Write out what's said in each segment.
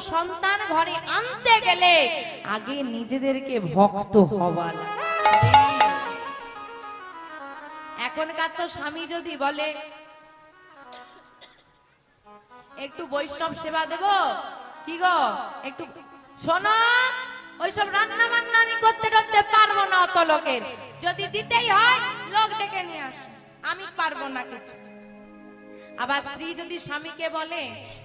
সন্তান ঘরে আনতে গেলে আগে নিজেদেরকে ভক্ত হওয়া লাগে। এখনকার তো স্বামী যদি বলে একটু বৈষ্ণব সেবা দেব, কি গো একটু শোনো, ওইসব রান্না বান্না আমি করতে করতে পারবো না, অত লোকের যদি দিতেই হয় লোক ডেকে নিয়ে আস, আমি পারবো না কিছু। আবার স্ত্রী যদি স্বামীকে বলে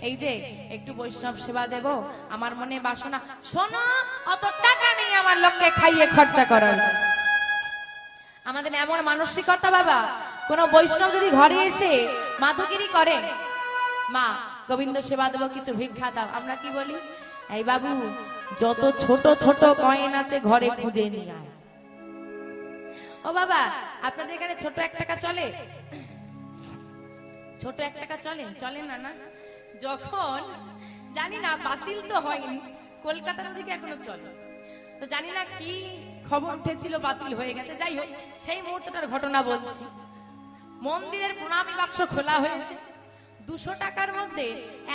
এই যে একটু বৈষ্ণব সেবা দেব, আমার মনে বাসনা, শোনো অত টাকা নেই আমার লোককে খাইয়ে খরচা করার। আমাদের এমন মানসিকতা বাবা, কোন বৈষ্ণব যদি ঘরে এসে মাধুগিরি করে, মা গোবিন্দ সেবা দেবো, কিছু ভিক্ষা দাও, আমরা কি বলি, এই বাবু যত ছোট ছোট কয়েন আছে ঘরে খুঁজে নিয়ে আয়। ও বাবা আপনাদের এখানে ছোট 1 টাকা চলে? ছোট 1 টাকা চলে? চলে না, না? যখন জানি না, বাতিল তো হয়নি, কলকাতার ওদিকে এখনো চলে, তো জানি না কি খবর উঠেছিল, বাতিল হয়ে গেছে। যাই হোক, সেই মুহূর্তটার ঘটনা বলছি। মন্দিরের প্রণামী বাক্স খোলা হয়েছে, 200 টাকার মধ্যে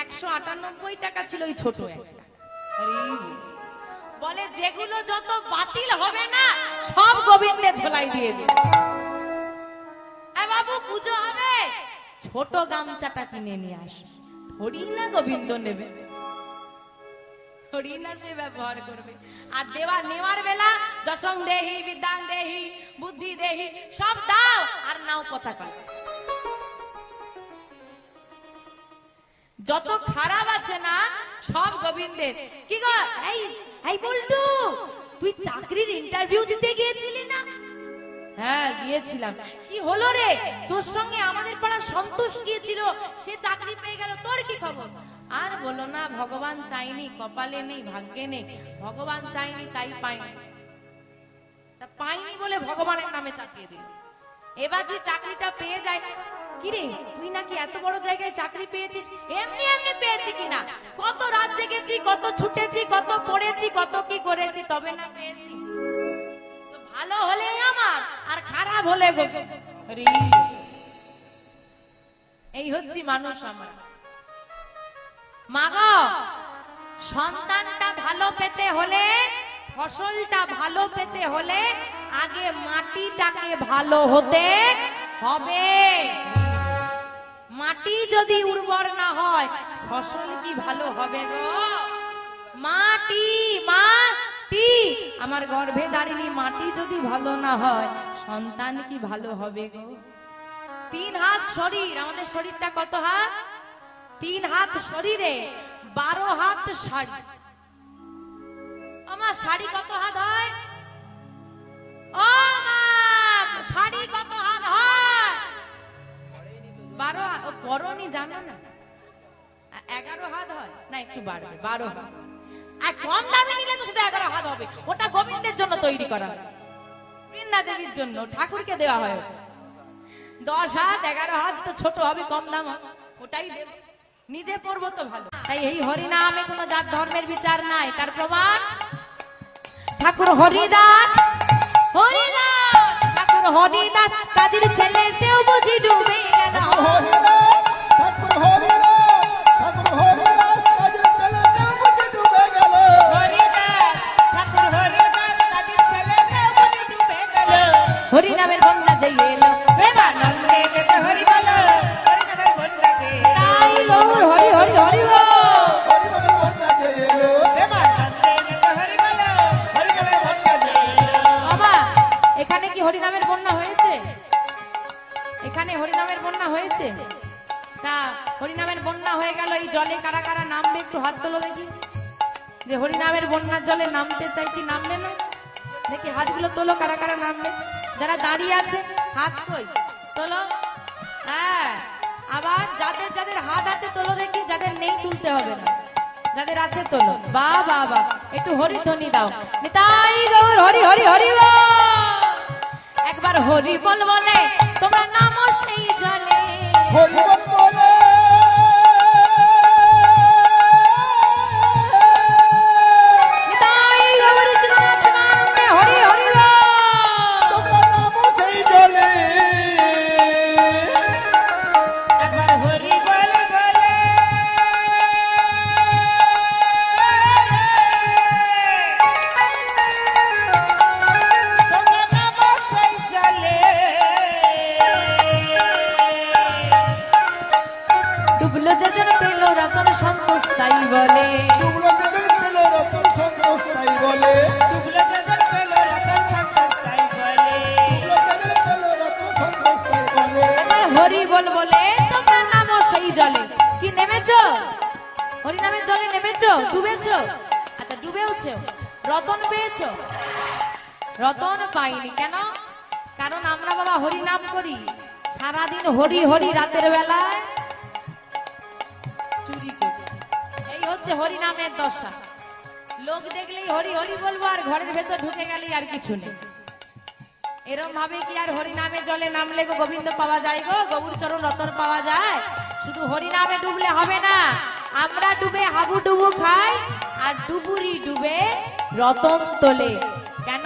198 টাকা ছিল ওই ছোট একটা। বলে যেগুলো যত বাতিল হবে না সব গোবিন্দের ঝোলাই দিয়ে দিন। বাবু পুজো হবে, ছোট গামছাটা কিনে নিয়ে আসে, থোড়ি না গোবিন্দ নেবে, থোড়ি না সে ব্যবহার করবে। আর নেওয়ার বেলা যশং দেহি, বিদ্যাং দেহি, বুদ্ধি দেহি, সব দাও আর নাও পচা করে। যত খারাপ আছে না সব গোবিন্দের। কি গো এই বল্টু, তুই চাকরির ইন্টারভিউ দিতে গিয়েছিলি না? হ্যাঁ গিয়েছিলাম। কি হলো রে? তোর সঙ্গে আমাদের পাড়া সন্তোষ গিয়েছিল, সে চাকরি পেয়ে গেল, তোর কি খবর? আর বলো না, ভগবান চাইনি, কপালে নেই, ভাগ্যে নেই, ভগবান চাইনি তাই পাইনি। তা পাইনি বলে ভগবানের নামে চাপিয়ে দিল। এবার যে চাকরিটা পেয়ে যায়, কিরে তুই নাকি এত বড় জায়গায় চাকরি পেয়েছিস? এমনি এমনি পেয়েছি কিনা, কত রাত জেগেছি, কত ছুটেছি, কত পড়েছি, কত কি করেছি, তবে না পেয়েছি। তো ভালো হলে আমার, আর খারাপ হলে এই হচ্ছে মানুষ। আমার মাগো, সন্তানটা ভালো পেতে হলে, ফসলটা ভালো পেতে হলে আগে মাটিটাকে ভালো হতে হবে। মাটি যদি উর্বর না হয় ফসল কি ভালো হবে গো? মাটি মাটি আমার গর্ভে দাঁড়িয়ে মাটি যদি ভালো না হয় সন্তান কি ভালো হবে গো? 3 হাত শরীর, আমাদের শরীরটা কত হাত? 3 হাত শরীরে 12 হাত শাড়ি। আমার শাড়ি কত হাত হয়? ও মা, শাড়ি কত হাত হয়? 12 হাত। ও পরনি জানো না, 11 হাত হয় না, একটু বাড়বে, 12 হাত। আর কম দামে নিলে তো শুধু 11 হাত হবে, ওটা গোবিন্দের জন্য তৈরি করা, বৃন্দা দেবীর জন্য, ঠাকুরকে দেওয়া হয়। 10 হাত 11 হাত তো ছোট হবে, কম দাম, ওটাই দেব, নিজে পড়বো তো ভালো। তাই এই হরিনামে কোনো জাত ধর্মের বিচার নাই। তার প্রমাণ ঠাকুর হরিদাস, হরিদাস ঠাকুর হরিদাস, কাজীর ছেলে সেও বুঝি ডুবে গেল। ঠাকুর হরিদাস, ঠাকুর হরিদাস, কাজীর ছেলে সেও বুঝি ডুবে গেল। হরিদাস, ঠাকুর হরিদাস, কাজীর ছেলে সেও বুঝি ডুবে গেল। হরিনামের বন্যা যেই এলো, প্রেমানন্দে যেতে হরি বলো, হরিনামের বন্যা যে তাই গৌর হরি হরি হরি বল। হরিনামের বন্যা যে এলো, প্রেমানন্দে যেতে হরি বলো, হরিনামের বন্যা যে এলো। বাবা এখানে কি হরিনামের বন্যা হয়েছে? এখানে হরিনামের বন্যা হয়েছে? তা হরিনামের বন্যা হয়ে গেল, এই জলে কারা কারা নামবে একটু হাত তোলো দেখি। যে হরিনামের বন্যার জলে নামতে চাই, কি নামবে না? দেখি হাতগুলো তোলো, কারা কারা নামবে। যারা দাঁড়িয়ে আছে হাত কই তোলো। হ্যাঁ, আবার যাদের যাদের হাত আছে তোলো দেখি, যাদের নেই তুলতে হবে না, যাদের আছে তোলো। বাহ বাহ বাহ, একটু হরিধ্বনি দাও। নিতাই গৌর হরি হরি হরি বল। একবার হরি বল বলে তোমরা নামো সেই জলে, হরি বল বলে নিতাই গৌর শ্রীনাথ নামে হরি হরি বল। তোমরা নামো সেই জলে। একবার হরি বল বলে তাই বলে ডুবলো গগন পেল রতন সন্তোষ তাই বলে ডুবলো গগন পেল রতন সন্তোষ তাই বলে ডুবলো গগন পেল রতন সন্তোষ তাই বলে এবার হরি বল বলে তোমরা নামো সেই জলে। কি নেমেছো? হরি নামের জলে নেমেছো? ডুবেছো? আচ্ছা ডুবেওছো। রতন পেয়েছো? রতন পাইনি। কেন? কারণ আমরা বাবা হরি নাম করি, সারাদিন হরি হরি, রাতের বেলায় চুরি করি। এই হচ্ছে হরি নামের দশা। লোক দেখলেই হরি হরি বলবো, আর ঘরের ভেতর ঢুকে গেলেই আর কিছু নেই। এরম ভাবে কি আর হরি নামে জলে নামলে গো গোবিন্দ পাওয়া যায় গো? গৌর চরণ রতন পাওয়া যায়? শুধু হরি নামে ডুবলে হবে না, আমরা ডুবে হাবু ডুবু খাই, আর ডুবুরি ডুবে রতন তোলে। কেন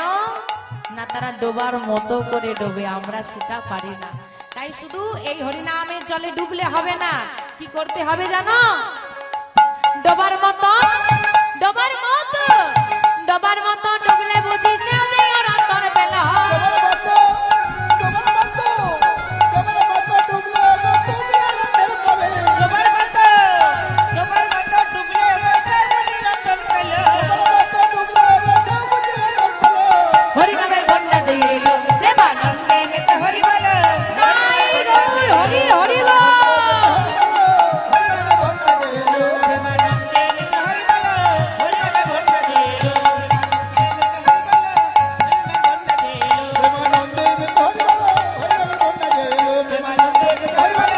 না? তারা ডোবার মতো করে ডোবে, আমরা সেটা পারি না। তাই শুধু এই হরি নামের জলে ডুবলে হবে না, কি করতে হবে জানো? ডোবার মতো, ডোবার মতো, ডোবার মতো ডুবলে বুঝি সে রতন পেল। ডোবার মতো ডুবলে বেকার বুঝি রতন পেল হরি নামের বন্যা দিয়ে এলো প্রেমানন্দে মেতে হরি বল। তাই গৌর হরি হরি বল। প্রেমানন্দে নিতে হরি বল হরি নামে ভন্ডা দিলো প্রেমানন্দে নিতে হরি বল প্রেমানন্দে নিতে হরি বল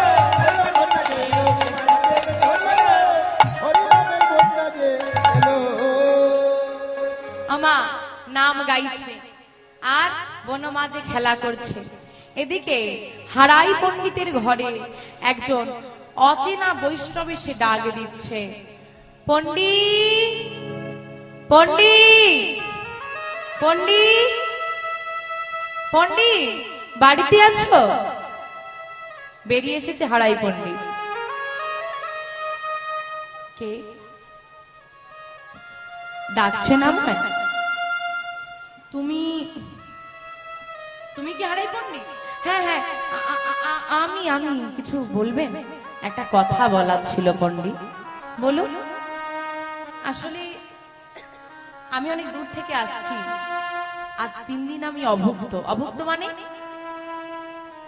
আমা নাম গাইছে আর বনমাঝে খেলা করছে। এদিকে হারাই পণ্ডিতের ঘরে একজন অচেনা বৈষ্ণব এসে ডাক দিচ্ছে, পণ্ডিত, পণ্ডিত, পণ্ডিত, পণ্ডিত, বাড়িতে আছো? বেরিয়ে এসেছে হারাই পণ্ডিত। কে ডাকছেন আমায়? তুমি তুমি কি হারাই পণ্ডিত? হ্যাঁ হ্যাঁ, আমি আমি কিছু বলবেন? একটা কথা বলার ছিল পণ্ডিত। বলুন। আসলে আমি অনেক দূর থেকে আসছি, আজ 3 দিন আমি অভুক্ত। অভুক্ত মানে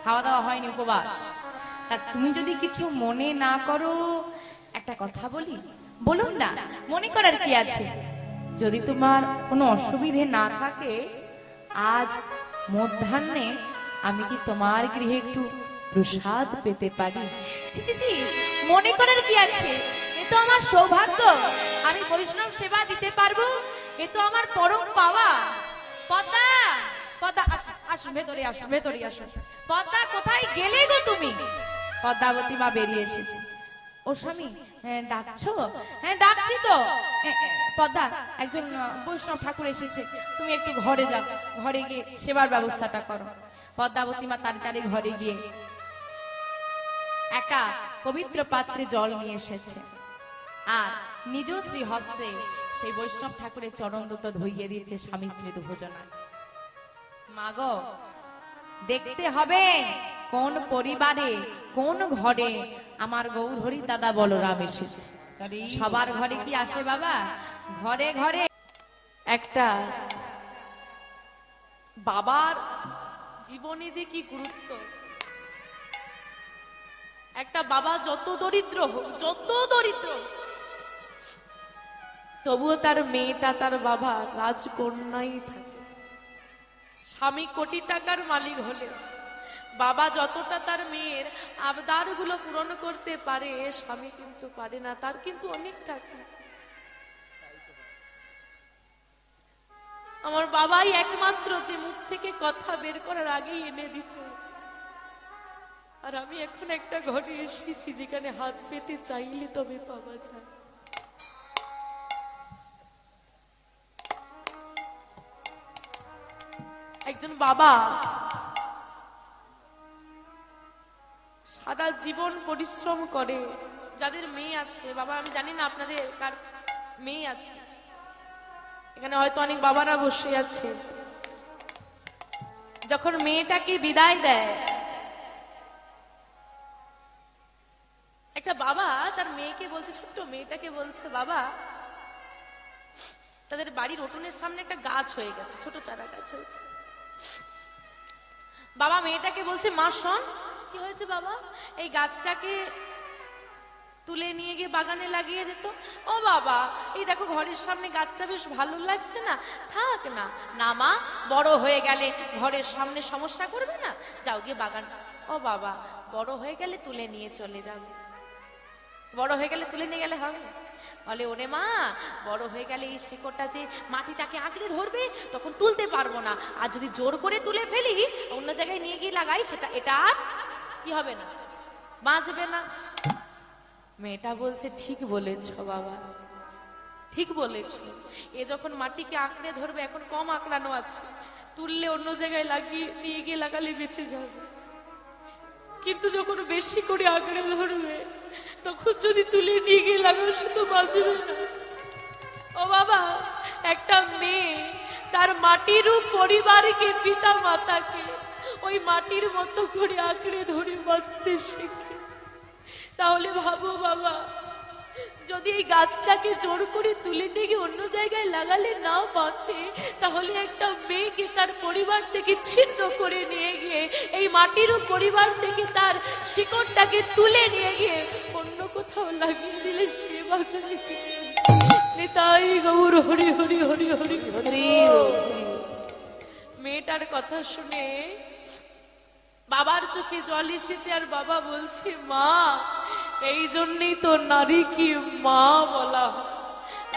খাওয়া দাওয়া হয়নি, উপবাস। তা তুমি যদি কিছু মনে না করো একটা কথা বলি? বলুন না, মনে করার কি আছে? যদি তোমার কোনো অসুবিধে না থাকে, আজ মধ্যাহ্নে আমি কি তোমার গৃহে একটু প্রসাদ পেতে পারি? ছি ছি ছি, মনে করার কি আছে? এ তো আমার সৌভাগ্য, আমি বৈষ্ণব সেবা দিতে পারবো, এ তো আমার পরম পাওয়া। পদ্মা, পদ্মা, আসুন ভেতরে, আসুন ভেতরে আসুন। পদ্মা, কোথায় গেলে গো তুমি? পদ্মাবতী মা বেরিয়ে এসেছে। ও স্বামী, ডাকছো? হ্যাঁ ডাকছি তো। পদ্মা, একজন বৈষ্ণব ঠাকুর এসেছে, তুমি একটু ঘরে যাও, ঘরে গিয়ে সেবার ব্যবস্থাটা করো। পদ্মাবতী মা তাড়াতাড়ি ঘরে গিয়ে একটা পবিত্র পাত্রে জল নিয়ে এসেছে, আর নিজ শ্রী হস্তে সেই বৈষ্ণব ঠাকুরের চরণ দুটো ধুইয়ে দিচ্ছে স্বামী স্ত্রী দুজনা। মাগো, দেখতে হবে কোন পরিবারে কোন ঘরে আমার গৌর হরি দাদা বলরাম এসেছে। সবার ঘরে কি আসে বাবা? ঘরে ঘরে একটা বাবার জীবনে যে কি গুরুত্ব। একটা বাবা যত দরিদ্র হোক, যত দরিদ্র, তবুও তার মেয়েটা, তার বাবা রাজকন্যাই থাকে। স্বামী কোটি টাকার মালিক হলে বাবা যতটা তার মেয়ের আবদার গুলো পূরণ করতে পারে, স্বামী কিন্তু পারে না। তার কিন্তু অনেক টাকা। আমার বাবাই একমাত্র যে মুখ থেকে কথা বের করার আগেই এনে দিত। আর আমি এখন একটা ঘরে এসেছি যেখানে হাত পেতে চাইলে তবে পাওয়া যায়। একজন বাবা সারা জীবন পরিশ্রম করে, যাদের মেয়ে আছে, বাবা আমি জানি না আপনাদের কার মেয়ে আছে, এখানে হয়তো অনেক বাবারা বসে আছে। যখন মেয়েটাকে বিদায় দেয়, একটা বাবা তার মেয়েকে বলছে, ছোট্ট মেয়েটাকে বলছে, বাবা তাদের বাড়ির উঠোনের সামনে একটা গাছ হয়ে গেছে, ছোট চারা গাছ হয়েছে। বাবা মেয়েটাকে বলছে, মা শোন, কি হয়েছে বাবা? এই গাছটাকে তুলে নিয়ে গিয়ে বাগানে লাগিয়ে দিত। ও বাবা, এই দেখো ঘরের সামনে গাছটা বেশ ভালো লাগছে না, থাক না। না মা, বড় হয়ে গেলে ঘরের সামনে সমস্যা করবে না, যাও গিয়ে বাগান। ও বাবা, বড় হয়ে গেলে তুলে নিয়ে চলে যাবে, বড় হয়ে গেলে তুলে নিয়ে গেলে হবে? বলে, ওরে মা, বড় হয়ে গেলে এই শিকড়টা যে মাটিটাকে আঁকড়ে ধরবে, তখন তুলতে পারবো না। আর যদি জোর করে তুলে ফেলি, অন্য জায়গায় নিয়ে গিয়ে লাগাই, এটা আর কি হবে না, বাঁচবে না। মেয়েটা বলছে, ঠিক বলেছ বাবা, ঠিক বলেছ। এ যখন মাটিকে আঁকড়ে ধরবে, এখন কম আঁকড়ানো আছে, তুললে অন্য জায়গায় লাগিয়ে নিয়ে গিয়ে লাগালে বেঁচে যাবে। কিন্তু যখন বেশি করে আঁকড়ে ধরবে, তখন যদি তুলে নিয়ে গিয়ে লাগানো, সে তো বাঁচবে না। ও বাবা, একটা মেয়ে তার মাটির পরিবারকে, পিতা মাতাকে ওই মাটির মতো করে আঁকড়ে ধরে বাঁচতে শেখে। তাহলে ভাবো বাবা, যদি এই গাছটাকে জোর করে তুলে নিয়ে গিয়ে অন্য জায়গায় লাগালে না বাঁচে, তাহলে একটা মেয়েকে তার পরিবার থেকে ছিন্ন করে নিয়ে গিয়ে এই মাটির পরিবার থেকে তার শিকড়টাকে তুলে নিয়ে গিয়ে অন্য কোথাও লাগিয়ে দিলে সে বাঁচবে। তাই গৌর হরি হরি হরি হরি হরি। মেয়েটার কথা শুনে বাবার চোখে জল এসেছে, আর বাবা বলছে, মা, এই জন্যই তো নারী কি মা বলা হয়।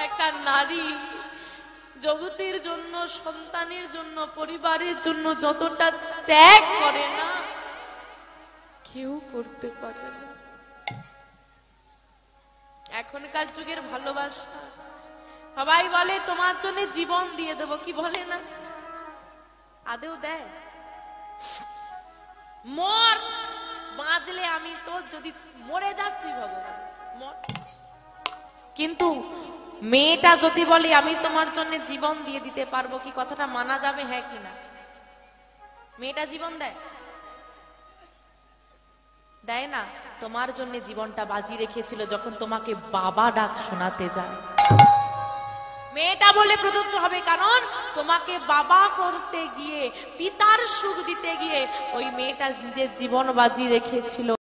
একটা নারী জগতের জন্য, সন্তানের জন্য, পরিবারের জন্য যতটা ত্যাগ করে না, কেউ করতে পারে না। এখনকার যুগের ভালোবাসা, সবাই বলে তোমার জন্য জীবন দিয়ে দেবো, কি বলে না? আদেও দেয়? মর, বাঁচলে আমি তো, যদি মরে যাস তুই ভগবান মর। কিন্তু মেয়েটা যদি বলে আমি তোমার জন্য জীবন দিয়ে দিতে পারবো, কি কথাটা মানা যাবে? হ্যাঁ কি না? মেয়েটা জীবন দেয়? দেয় না। তোমার জন্য জীবনটা বাজি রেখেছিল যখন তোমাকে বাবা ডাক শোনাতে যায়। মেয়েটা বলে প্রযোজ্য হবে, কারণ তোমাকে বাবা করতে গিয়ে, পিতার সুখ দিতে গিয়ে ওই মেয়েটা যে জীবন বাজি রেখেছিল।